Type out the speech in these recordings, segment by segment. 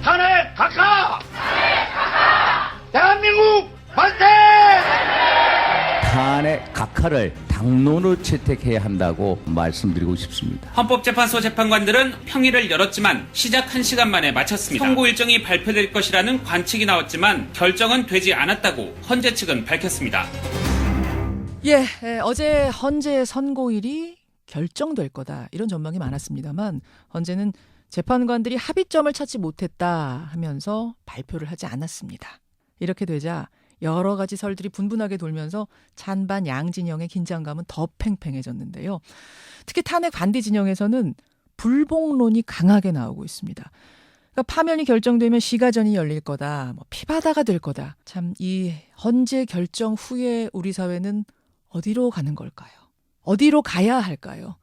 탄핵 각하! 대한민국 만세! 탄핵 각하를 당론으로 채택해야 한다고 말씀드리고 싶습니다. 헌법재판소 재판관들은 평일을 열었지만 시작 1시간 만에 마쳤습니다. 선고 일정이 발표될 것이라는 관측이 나왔지만 결정은 되지 않았다고 헌재 측은 밝혔습니다. 어제 헌재 선고일이 결정될 거다 이런 전망이 많았습니다만 헌재는 재판관들이 합의점을 찾지 못했다 하면서 발표를 하지 않았습니다. 이렇게 되자 여러 가지 설들이 분분하게 돌면서 찬반 양 진영의 긴장감은 더 팽팽해졌는데요. 특히 탄핵 반대 진영에서는 불복론이 강하게 나오고 있습니다. 그러니까 파면이 결정되면 시가전이 열릴 거다, 피바다가 될 거다. 참 이 헌재 결정 후에 우리 사회는 어디로 가는 걸까요? 어디로 가야 할까요?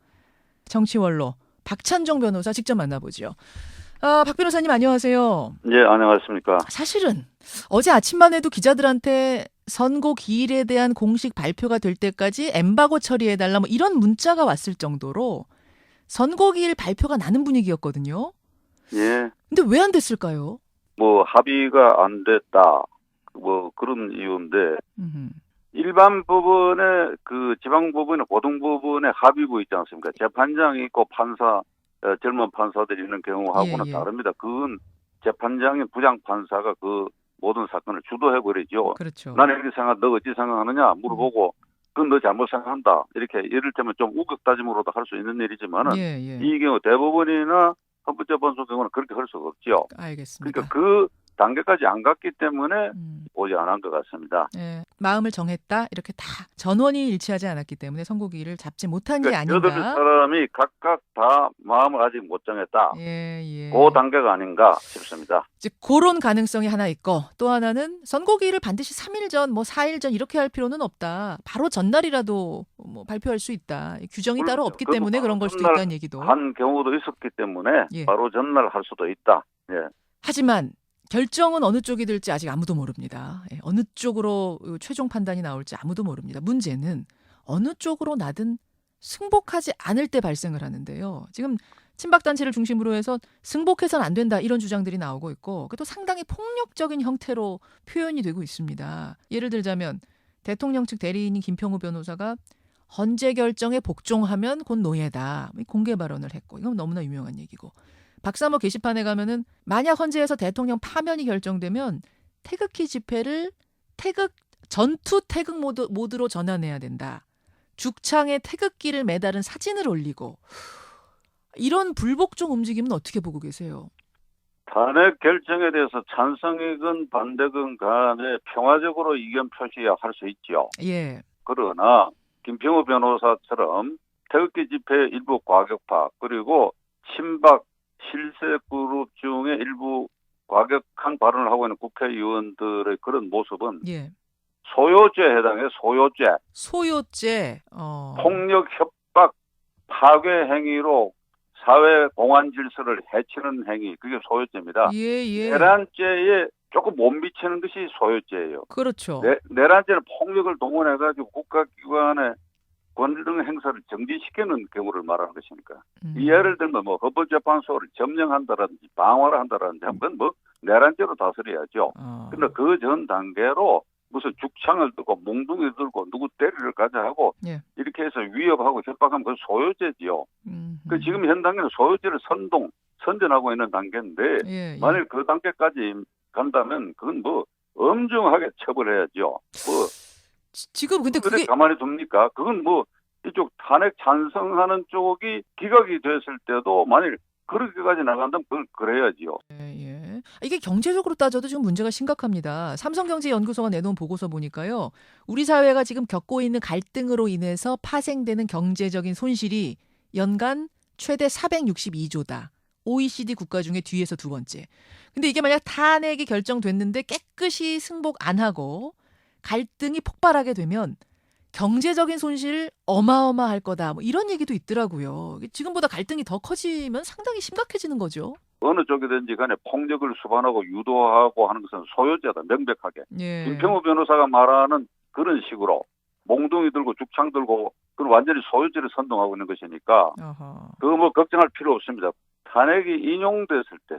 정치원로 박찬종 변호사 직접 만나보죠. 박 변호사님 안녕하세요. 예, 안녕하십니까. 사실은 어제 아침만 해도 기자들한테 선고 기일에 대한 공식 발표가 될 때까지 엠바고 처리해달라 이런 문자가 왔을 정도로 선고 기일 발표가 나는 분위기였거든요. 예. 근데 왜 안 됐을까요? 합의가 안 됐다. 그런 이유인데, 일반 법원의 지방 법원의 고등 법원의 합의부 있지 않습니까? 재판장이 있고 젊은 판사들이 있는 경우하고는 다릅니다. 그건 재판장인 부장 판사가 그 모든 사건을 주도해버리죠. 그렇죠. 나는 이렇게 생각한다. 너 어찌 생각하느냐 물어보고 그건 너 잘못 생각한다. 이렇게 이를테면 좀 우격다짐으로도 할 수 있는 일이지만은 이 경우 대법원이나 헌법재판소 경우는 그렇게 할 수가 없죠. 알겠습니다. 그러니까 그 단계까지 안 갔기 때문에 오지 않은 것 같습니다. 마음을 정했다 이렇게 다 전원이 일치하지 않았기 때문에 선고기일을 잡지 못한 게 아닌가. 여덟 사람이 각각 다 마음을 아직 못 정했다. 그 단계가 아닌가 싶습니다. 즉 그런 가능성이 하나 있고 또 하나는 선고기일을 반드시 3일 전, 4일 전 이렇게 할 필요는 없다. 바로 전날이라도 발표할 수 있다. 규정이 따로 없기 때문에 그런 걸 수도 있다는 얘기도. 한 경우도 있었기 때문에 바로 전날 할 수도 있다. 하지만 결정은 어느 쪽이 될지 아직 아무도 모릅니다. 어느 쪽으로 최종 판단이 나올지 아무도 모릅니다. 문제는 어느 쪽으로 나든 승복하지 않을 때 발생을 하는데요. 지금 친박단체를 중심으로 해서 승복해서는 안 된다 이런 주장들이 나오고 있고 또 상당히 폭력적인 형태로 표현이 되고 있습니다. 예를 들자면 대통령 측 대리인인 김평우 변호사가 헌재 결정에 복종하면 곧 노예다. 공개 발언을 했고 이건 너무나 유명한 얘기고 박사모 게시판에 가면은 만약 헌재에서 대통령 파면이 결정되면 태극기 집회를 전투 태극 모드로 전환해야 된다. 죽창에 태극기를 매달은 사진을 올리고 이런 불복종 움직임은 어떻게 보고 계세요? 탄핵 결정에 대해서 찬성이건 반대건 간에 평화적으로 의견 표시할 수 있죠. 그러나 김평우 변호사처럼 태극기 집회 일부 과격파 그리고 친박 실세 그룹 중에 일부 과격한 발언을 하고 있는 국회의원들의 그런 모습은 소요죄에 해당해요. 소요죄. 폭력, 협박, 파괴 행위로 사회 공안 질서를 해치는 행위. 그게 소요죄입니다. 내란죄에 조금 못 미치는 것이 소요죄예요. 그렇죠. 내란죄는 폭력을 동원해가지고 국가기관의 권능 행사를 정지시키는 경우를 말하는 것이니까. 예를 들면 헌법재판소를 점령한다든지 방어를 한다든지 하면 내란죄로 다스려야죠. 그런데 그 전 단계로 무슨 죽창을 들고 몽둥이 들고 누구 때리를 가자 하고 이렇게 해서 위협하고 협박하면 그건 소요죄지요. 지금 현 단계는 소요죄를 선전하고 있는 단계인데 만일 그 단계까지 간다면 그건 엄중하게 처벌해야죠. 지금 근데 그게 가만히 둡니까? 그건 이쪽 탄핵 찬성하는 쪽이 기각이 됐을 때도 만일 그렇게까지 나간다면 그걸 그래야지요. 이게 경제적으로 따져도 지금 문제가 심각합니다. 삼성경제연구소가 내놓은 보고서 보니까요. 우리 사회가 지금 겪고 있는 갈등으로 인해서 파생되는 경제적인 손실이 연간 최대 462조다. OECD 국가 중에 뒤에서 두 번째. 근데 이게 만약 탄핵이 결정됐는데 깨끗이 승복 안 하고 갈등이 폭발하게 되면 경제적인 손실 어마어마할 거다. 이런 얘기도 있더라고요. 지금보다 갈등이 더 커지면 상당히 심각해지는 거죠. 어느 쪽이든지 간에 폭력을 수반하고 유도하고 하는 것은 소요죄다. 명백하게. 김평우 변호사가 말하는 그런 식으로 몽둥이 들고 죽창 들고 그건 완전히 소유죄를 선동하고 있는 것이니까 그거 걱정할 필요 없습니다. 탄핵이 인용됐을 때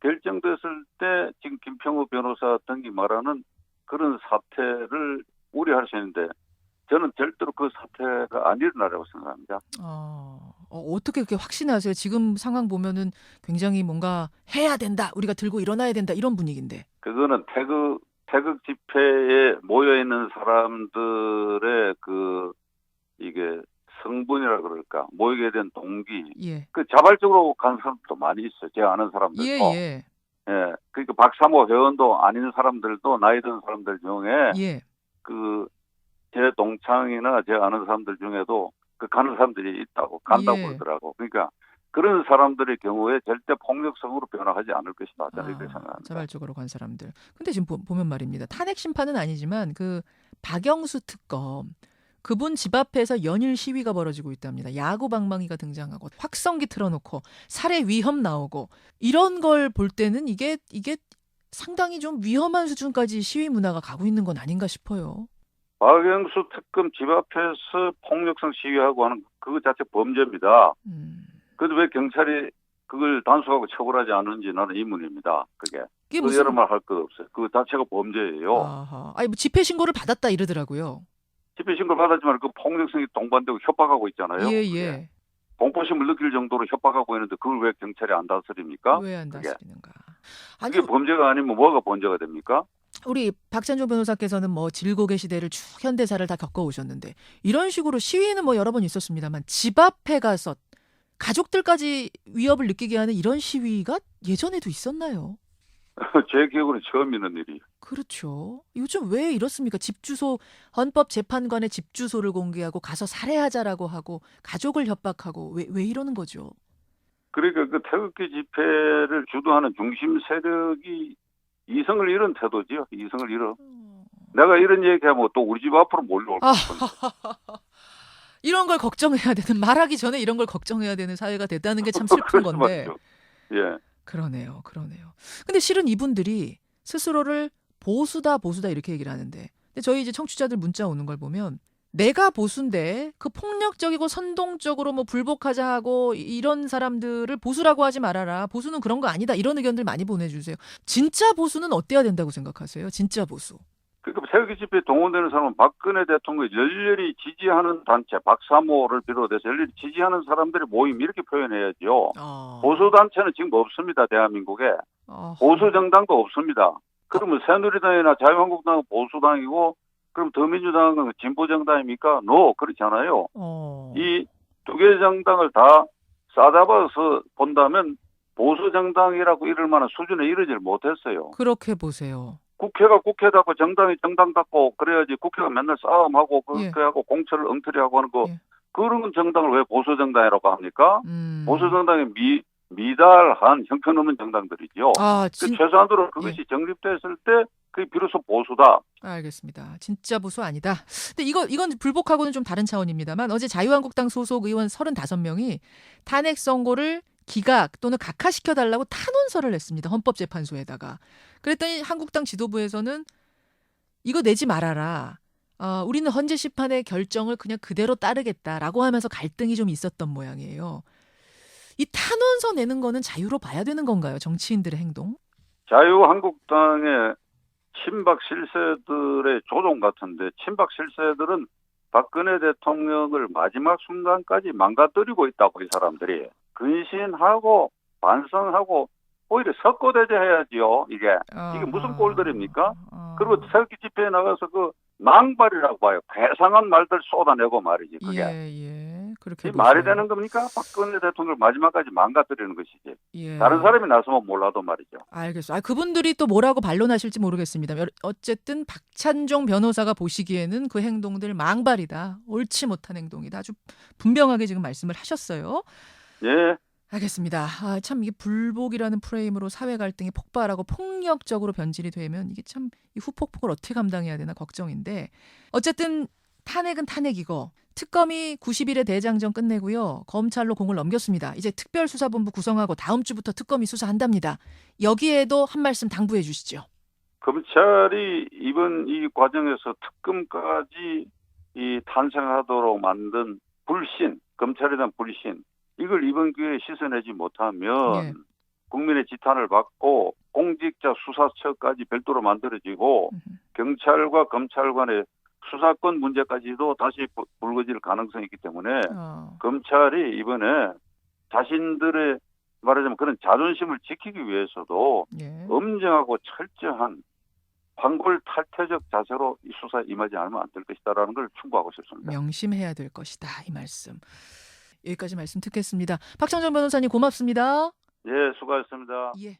결정됐을 때 지금 김평우 변호사 등이 말하는 그런 사태를 우려할 수 있는데 저는 절대로 그 사태가 안 일어나라고 생각합니다. 어떻게 그렇게 확신하세요? 지금 상황 보면은 굉장히 뭔가 해야 된다, 우리가 들고 일어나야 된다 이런 분위기인데. 그거는 태극 집회에 모여 있는 사람들의 이게 성분이라 그럴까 모이게 된 동기, 예. 그 자발적으로 간 사람도 많이 있어요. 제가 아는 사람들도. 예. 그러니까 박사모 회원도 아닌 사람들도 나이 든 사람들 중에 예. 제 동창이나 제가 아는 사람들 중에도 가는 사람들이 간다고 예. 그러더라고. 그러니까 그런 사람들의 경우에 절대 폭력성으로 변화하지 않을 것이다. 저는 이렇게 생각합니다. 자발적으로 간 사람들. 근데 지금 보면 말입니다. 탄핵 심판은 아니지만 그 박영수 특검 그분 집 앞에서 연일 시위가 벌어지고 있답니다. 야구 방망이가 등장하고 확성기 틀어놓고 살해 위험 나오고 이런 걸 볼 때는 이게 상당히 좀 위험한 수준까지 시위 문화가 가고 있는 건 아닌가 싶어요. 박영수 특검 집 앞에서 폭력성 시위하고 하는 그거 자체 범죄입니다. 그래도 왜 경찰이 그걸 단속하고 처벌하지 않는지 나는 의문입니다. 그게 무슨 여러 말 할 것 없어요. 그 자체가 범죄예요. 아니 뭐 집회 신고를 받았다 이러더라고요. 집회 신고를 받았지만 그 폭력성이 동반되고 협박하고 있잖아요. 예. 공포심을 느낄 정도로 협박하고 있는데 그걸 왜 경찰이 안 다스립니까? 왜 안 다스리는가? 그게 범죄가 아니면 뭐가 범죄가 됩니까? 우리 박찬종 변호사께서는 뭐 질곡의 시대를 쭉 현대사를 다 겪어오셨는데 이런 식으로 시위는 뭐 여러 번 있었습니다만 집 앞에 가서 가족들까지 위협을 느끼게 하는 이런 시위가 예전에도 있었나요? 제 기억으로는 처음 있는 일이에요. 그렇죠. 요즘 왜 이렇습니까? 집 주소, 헌법재판관의 집 주소를 공개하고 가서 살해하자라고 하고 가족을 협박하고 왜 이러는 거죠? 그러니까 그 태극기 집회를 주도하는 중심 세력이 이성을 잃은 태도지요. 이성을 잃어. 내가 이런 얘기하면 또 우리 집 앞으로 몰려올 거예요. 이런 걸 걱정해야 되는, 말하기 전에 이런 걸 걱정해야 되는 사회가 됐다는 게 참 슬픈 건데. 예. 그러네요. 근데 실은 이분들이 스스로를 보수다 이렇게 얘기를 하는데, 근데 저희 이제 청취자들 문자 오는 걸 보면 내가 보수인데 그 폭력적이고 선동적으로 뭐 불복하자 하고 이런 사람들을 보수라고 하지 말아라. 보수는 그런 거 아니다. 이런 의견들 많이 보내주세요. 진짜 보수는 어때야 된다고 생각하세요? 진짜 보수. 그러니까 태극기 집회에 동원되는 사람은 박근혜 대통령을 열렬히 지지하는 단체, 박사모를 비롯해서 열렬히 지지하는 사람들의 모임 이렇게 표현해야죠. 보수단체는 지금 없습니다. 대한민국에. 보수정당도 없습니다. 그러면 새누리당이나 자유한국당은 보수당이고 그럼 더민주당은 진보정당입니까? 그렇지 않아요. 이 두 개 정당을 다 싸잡아서 본다면 보수정당이라고 이럴 만한 수준에 이르질 못했어요. 그렇게 보세요. 국회가 국회답고 정당이 정당답고 그래야지 국회가 맨날 싸움하고 그렇게 하고 공천을 엉터리하고 하는 거 그런 정당을 왜 보수정당이라고 합니까? 보수정당이 미달한 형편없는 정당들이죠. 최소한으로 그것이 정립됐을 때 그게 비로소 보수다. 알겠습니다. 진짜 보수 아니다. 근데 이건 불복하고는 좀 다른 차원입니다만 어제 자유한국당 소속 의원 35명이 탄핵 선고를 기각 또는 각하시켜달라고 탄원서를 냈습니다. 헌법재판소에다가. 그랬더니 한국당 지도부에서는 이거 내지 말아라. 우리는 헌재 심판의 결정을 그냥 그대로 따르겠다라고 하면서 갈등이 좀 있었던 모양이에요. 이 탄원서 내는 거는 자유로 봐야 되는 건가요? 정치인들의 행동? 자유한국당의 친박 실세들의 조종 같은데 친박 실세들은 박근혜 대통령을 마지막 순간까지 망가뜨리고 있다고 이 사람들이. 근신하고 반성하고 오히려 석고대죄해야지요. 이게 무슨 꼴들입니까? 그리고 태극기 집회에 나가서 그 망발이라고 봐요. 괴상한 말들 쏟아내고 말이지. 그게 그렇게 말이 되는 겁니까? 박근혜 대통령을 마지막까지 망가뜨리는 것이지. 다른 사람이 나서면 몰라도 말이죠. 알겠어요. 그분들이 또 뭐라고 반론하실지 모르겠습니다. 어쨌든 박찬종 변호사가 보시기에는 그 행동들 망발이다. 옳지 못한 행동이다. 아주 분명하게 지금 말씀을 하셨어요. 예. 알겠습니다. 참 이게 불복이라는 프레임으로 사회 갈등이 폭발하고 폭력적으로 변질이 되면 이게 참 이 후폭풍을 어떻게 감당해야 되나 걱정인데 어쨌든 탄핵은 탄핵이고 특검이 90일에 대장정 끝내고요. 검찰로 공을 넘겼습니다. 이제 특별수사본부 구성하고 다음 주부터 특검이 수사한답니다. 여기에도 한 말씀 당부해 주시죠. 검찰이 이번 이 과정에서 특검까지 탄생하도록 만든 불신, 검찰에 대한 불신 이걸 이번 기회에 씻어내지 못하면 국민의 지탄을 받고 공직자 수사처까지 별도로 만들어지고 경찰과 검찰 간의 수사권 문제까지도 다시 불거질 가능성이 있기 때문에 검찰이 이번에 자신들의 말하자면 그런 자존심을 지키기 위해서도 예. 엄정하고 철저한 황골탈퇴적 자세로 이 수사에 임하지 않으면 안 될 것이다라는 걸 충고하고 싶습니다. 명심해야 될 것이다. 이 말씀. 여기까지 말씀 듣겠습니다. 박창정 변호사님 고맙습니다. 예, 수고하셨습니다. 예.